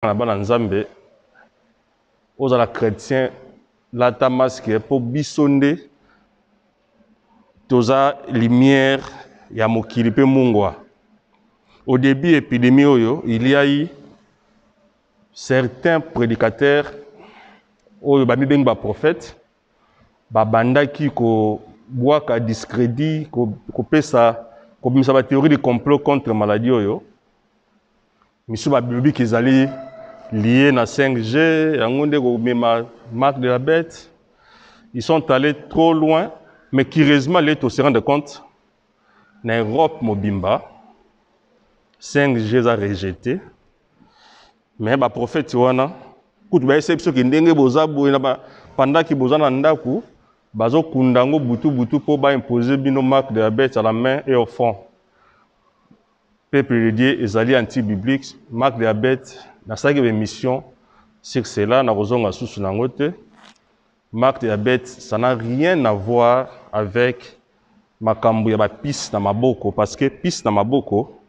na bana nzambe ozala chrétien lata masque pour bisonde toza lumière ya mokili pe mungwa. Au début épidémie oyo, il y a eu certains prédicateurs oyo ba mibeng ba prophètes ba bandaki ko bwaka discrédit ko pesa ko bimisa ba théorie de complot contre maladie oyo. Misu ba bilobi kizali lié na 5G, yangonde ko mema marque de la bête. Ils sont allés trop loin, mais curieusement les se rendent compte na Europe mobimba 5G a rejeté. Mais ba prophète wana kutu ba exception ki ndenge boza boye na pendant ki boza na ndaku bazo kundango butu po ba imposer bino marque de la bête à la main et au front. Peuple de Dieu ezali anti-biblique, marque de la bête na saki be mission sur cela na kozonga susu na ngote. Marque de la bête, ça n'a rien à voir avec makambu ya ba piste na maboko parce que piste na maboko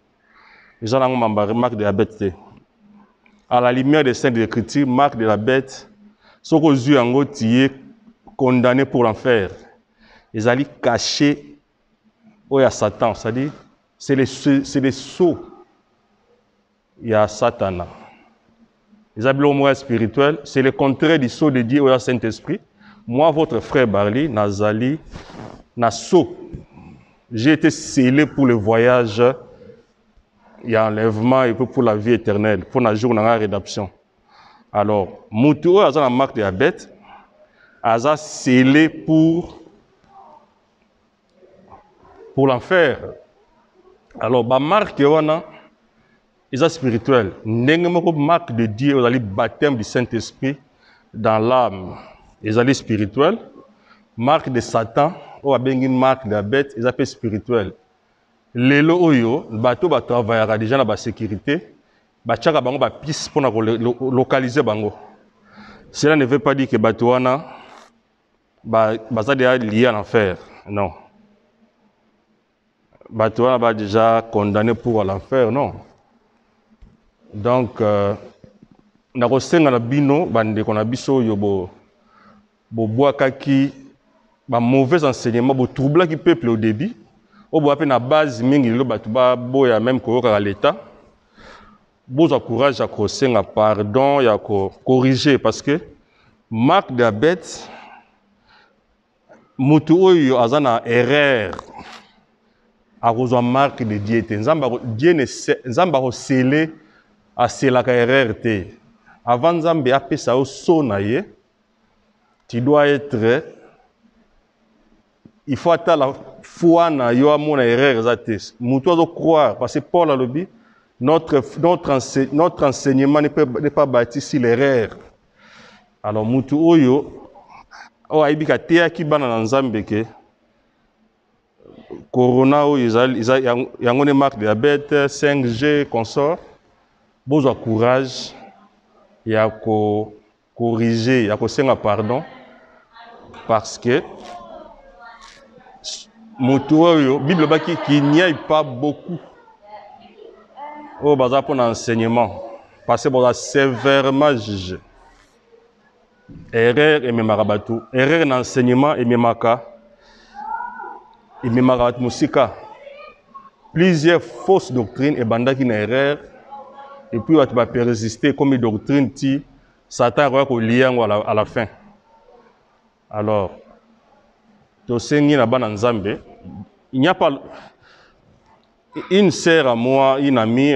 ils ont une marque de la bête. À la lumière des saintes écritures, marque de la bête, ce que Dieu a condamné pour l'enfer. Ils allaient cacher où il y a Satan, c'est-à-dire c'est les sceaux. Il y a Satan. Ils appellent au moins spirituel, c'est le contraire du sceau de Dieu au Saint-Esprit. Moi, votre frère Barli, Nazali, Nassau, j'ai été scellé pour le voyage. Il y a enlèvement et pour la vie éternelle, pour la jour de la rédemption. Alors, Moutou a la marque de la bête, a scellé pour l'enfer. Alors, la marque est spirituelle. N'est-ce pas marque de Dieu, le baptême du Saint-Esprit dans l'âme. Ils sont spirituels. Marque de Satan, ou une marque de la bête, ils sont spirituels. Les loyo, bateau ba travaillera déjà dans la sécurité, ba tchaka bango ba piste pour localiser bango. Cela ne veut pas dire que bateau wana ba ça déjà lié à l'enfer. Non. Bateau wana ba déjà condamné pour l'enfer, non. Donc na kosenga na bino bande kona biso yo bo boakaki ba mauvais enseignement bo troubla qui peuple au début. Au bout de la base, même à l'État, vous encourage à un pardon et à corriger parce que marque de la bête, Moutou a une erreur à cause de marque de Dieu. Dieu ne s'est scellé à la erreur. Avant de faire ça, tu dois être. Il faut attendre la foi na yo mon erreur zate. Moutou doit croire parce que Paul a le dit notre enseignement n'est pas bâti sur l'erreur. Alors Moutou oyo o aibika te ki bana na nzambe ke corona o yangone marque de la bête 5G consort. Besoin courage ya ko corriger ya ko senga pardon parce que Moutou, Bible baki qu'il n'y a pas beaucoup au bazar pour l'enseignement parce que bon sévèrement jugé. Erreur et memarabatou, erreur d'enseignement et memaka musika. Plusieurs fausses doctrines et banda qui n'erreur et puis tu vas persister comme une doctrine ti Satan va lien à la fin. Alors tosengi na bana nzambe. Il n'y a pas une sœur à moi, une amie,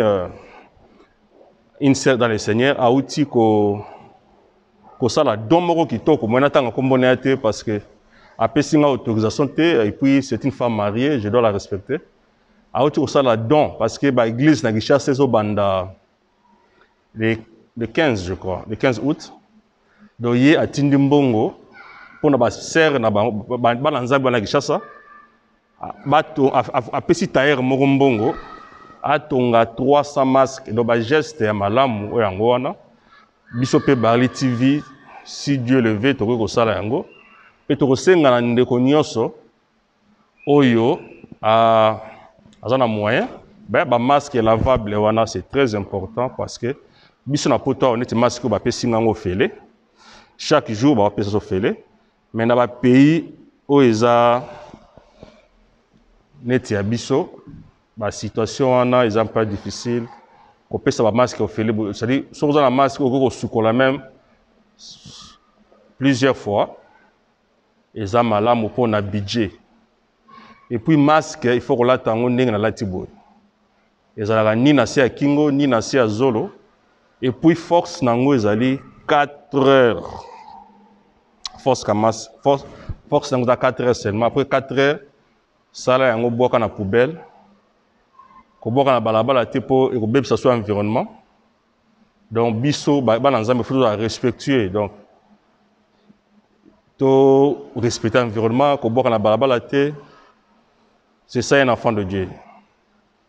une sœur dans le Seigneur, a outil ko sala domoro kitoko. Moi n'attends qu'on parce que après singa autorisation et puis c'est une femme mariée, je dois la respecter. A outil ko sala don parce que ba église na gisha sezo banda le 15 je crois, le 15 août. Donc yé a tindimbongo pour na ba sœur na ba nzambe na gisha ça. Bato a pesi tailleur morumbongo atonga 300 masques do ba geste ya malamu o yango wana biso pe Barli TV si Dieu le veut to ko sala yango pe to ko senga na ndeko nyonso oyo azana moyen ba masque lavable wana c'est très important parce que biso na poto on était masque ba pesi ngango fele chaque jour ba pesi so fele mais na ba pays o eza neti ya biso ba situation wana eza un peu difficile ko pesa ba masque au fele c'est-à-dire so za na masque ko sukola même plusieurs fois eza malamu pour na budget et puis masque il faut ko lata ngo ndenge na lati boy ezalaka ni na se ya kingo ni na se ya zolo et puis force nango ezali 4 heures force nango za 4 heures seulement après 4 heures sala yango boka na poubelle ko boka na balabala te po e ko bebisa so environnement donc biso ba na nzambe faut respectuer donc to respecter l'environnement ko boka na balabala te c'est ça un enfant de Dieu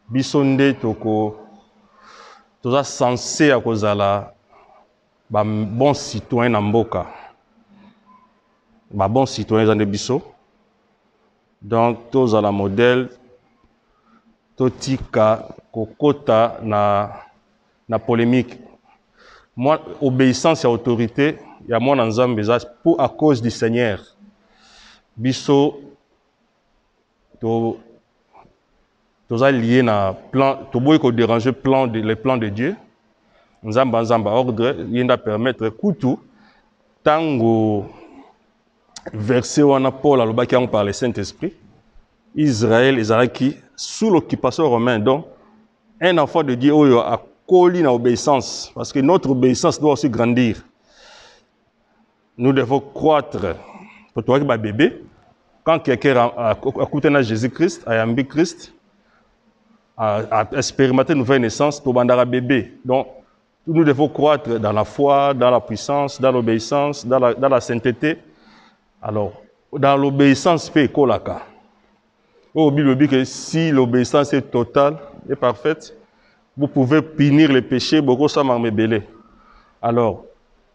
biso nde toko toza censé à kozala ba bon citoyen na mboka ba bon citoyen zande biso donc toza la modèle totika kokota na polémique moi obéissance à autorité ya moi nzambe za pour à cause du Seigneur biso toza lié na plan to boy ko déranger les plans de Dieu nzamba ordre yenda permettre kutu tango verset wana Paul alobaki yango par le Saint-Esprit Israël ezalaki sous l'occupation romaine donc un enfant de Dieu oyo a coli na obéissance parce que notre obéissance doit aussi grandir nous devons croître pour toi qui bébé quand quelqu'un a écouté Jésus-Christ a yambi Christ à expérimenter une nouvelle naissance pour bandara bébé. Donc, nous devons croître dans la foi, dans la puissance, dans l'obéissance, dans la sainteté. Alors, dans l'obéissance, fait kolaka. Au Bible que si l'obéissance est totale et parfaite, vous pouvez punir les péchés, beaucoup ça m'a mébélé. Alors,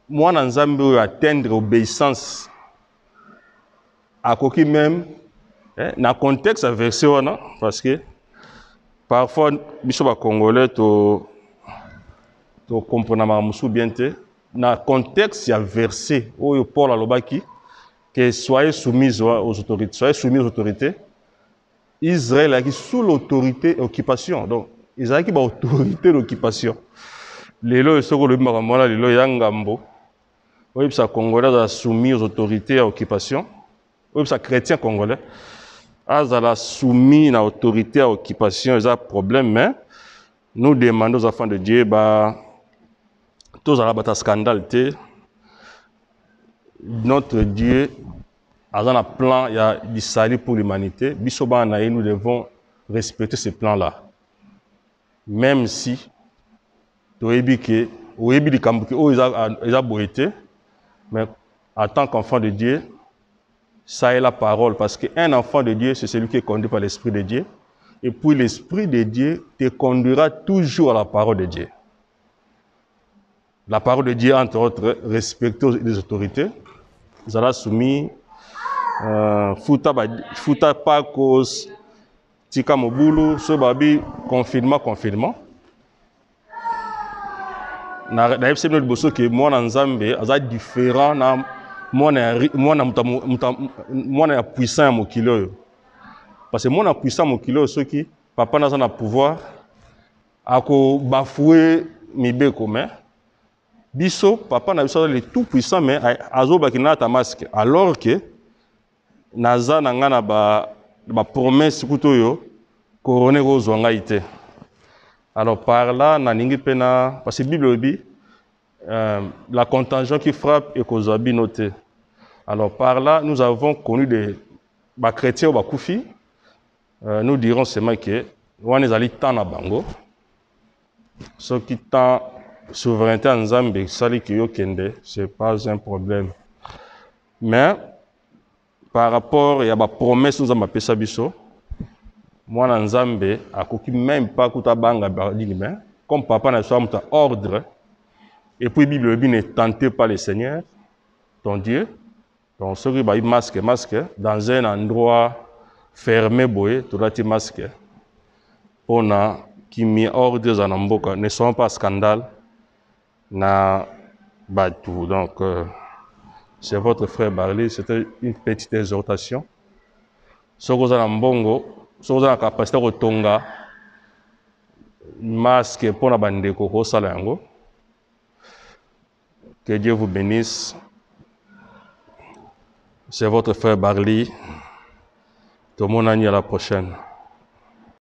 moi, dans Zambie, atteindre l'obéissance, à quoi même, dans le contexte à verset, parce que parfois, les Congolais to comprennent bien te. Dans le contexte, il y a verset où Paul alobaki que soyez soumis aux autorités. Soyez soumis aux autorités. Israël est sous l'autorité et l'occupation. Donc, Israël est l'autorité et l'occupation. Les lois sont le maramona, les lois yangambo. Oui, ça Congolais soumis aux autorités et à l'occupation. Oui, ça chrétien congolais. Azala soumis à l'autorité à l'occupation, il y a un problème, mais nous demandons aux enfants de Dieu, tous à scandale, notre Dieu a un plan, il y a du salut pour l'humanité. Nous devons respecter ce plan-là. Même si, mais en tant qu'enfant de Dieu, ça est la parole, parce qu'un enfant de Dieu, c'est celui qui est conduit par l'Esprit de Dieu. Et puis l'Esprit de Dieu te conduira toujours à la parole de Dieu. La parole de Dieu, entre autres, respecter les autorités. Ils sont soumis, futa pakos, tika mobulu, sobabi, confinement. Na FCM notre bosso que moi en Zambie, ça différent na moi na puissant mon kilo. Parce que moi na puissant mon kilo ceux qui papa n'a pas pouvoir à bafouer mes bé commun. Biso papa na biso le tout puissant mais azo bakina ta masque alors que naza na ngana ba promesse kutoyo couronné rozwanga ité. Alors par là, parce que la Bible dit la contagion qui frappe et cause habits noté. Alors par là, nous avons connu des chrétiens ou des koufis. Nous dirons seulement que nous avons temps na bango. Ce qui est souveraineté en Zambie, ce n'est pas un problème. Mais par rapport à la promesse que nous avons fait, moi, en Zambie, je ne même pas comme papa n'a pas ordre, et puis la Bible n'est tenté par le Seigneur, ton Dieu, donc ceux qui ont masque, dans un endroit fermé, tu as masque, pour qui mis ordre dans mboka, ne sont pas scandale, na Batou. Donc, c'est votre frère Barley. C'était une petite exhortation. Ce que vous avez en bongo, ce que vous avez la capacité de tonga masque pour la bande de Coco Salango. Que Dieu vous bénisse. C'est votre frère Barley. Tout le monde à la prochaine.